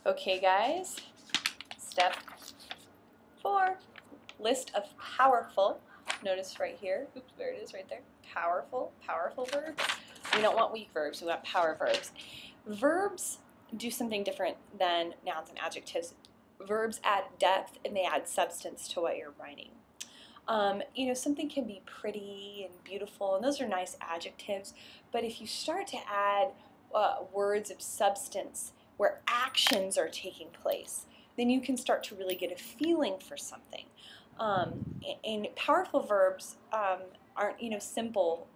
Okay, guys, step 4, list of powerful. Notice right here, oops, there it is right there. Powerful verbs. We don't want weak verbs, we want power verbs. Verbs do something different than nouns and adjectives. Verbs add depth and they add substance to what you're writing. Something can be pretty and beautiful, and those are nice adjectives, but if you start to add words of substance where actions are taking place, then you can start to really get a feeling for something. And powerful verbs aren't, simple,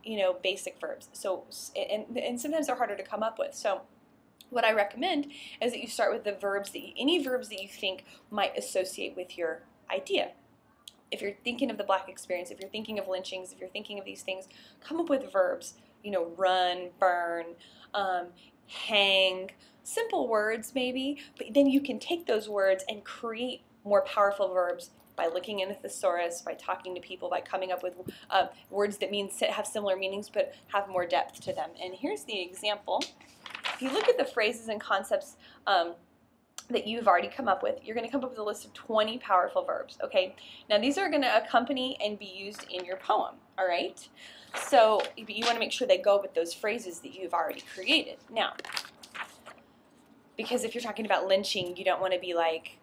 basic verbs. So, and sometimes they're harder to come up with. So, what I recommend is that you start with the verbs any verbs that you think might associate with your idea. If you're thinking of the Black experience, if you're thinking of lynchings, if you're thinking of these things, come up with verbs. Run, burn, hang, simple words maybe, but then you can take those words and create more powerful verbs by looking in a thesaurus, by talking to people, by coming up with words that have similar meanings but have more depth to them. And here's the example. If you look at the phrases and concepts that you've already come up with, you're going to come up with a list of 20 powerful verbs, okay? Now these are going to accompany and be used in your poem, all right? So you want to make sure they go with those phrases that you've already created. Now, because if you're talking about lynching, you don't want to be like,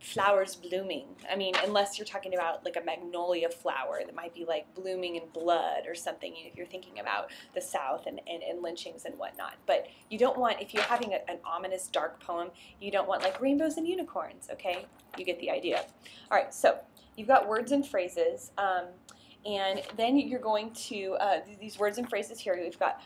flowers blooming. I mean, unless you're talking about like a magnolia flower that might be like blooming in blood or something, if you're thinking about the South and lynchings and whatnot. But you don't want, if you're having an ominous, dark poem, you don't want like rainbows and unicorns, okay? You get the idea. All right, so you've got words and phrases, and then you're going to, these words and phrases here, we've got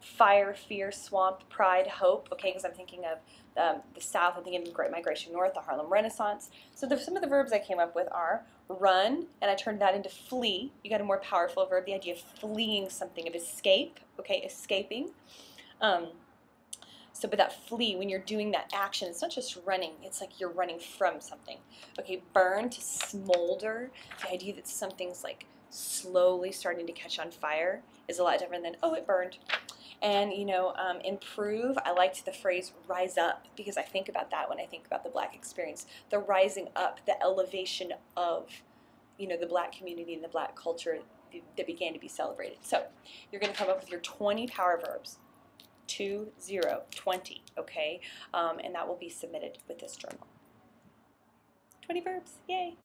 fire, fear, swamp, pride, hope, okay, because I'm thinking of the South, I'm thinking of the Great Migration North, the Harlem Renaissance. So some of the verbs I came up with are run, and I turned that into flee. You got a more powerful verb, the idea of fleeing something, of escape, okay, escaping. But that flee, when you're doing that action, it's not just running, it's like you're running from something. Okay, burn, to smolder, the idea that something's like slowly starting to catch on fire is a lot different than, oh, it burned. And, improve, I liked the phrase rise up because I think about that when I think about the Black experience. The rising up, the elevation of, the Black community and the Black culture that began to be celebrated. So you're going to come up with your 20 power verbs. 20, okay? And that will be submitted with this journal. 20 verbs, yay!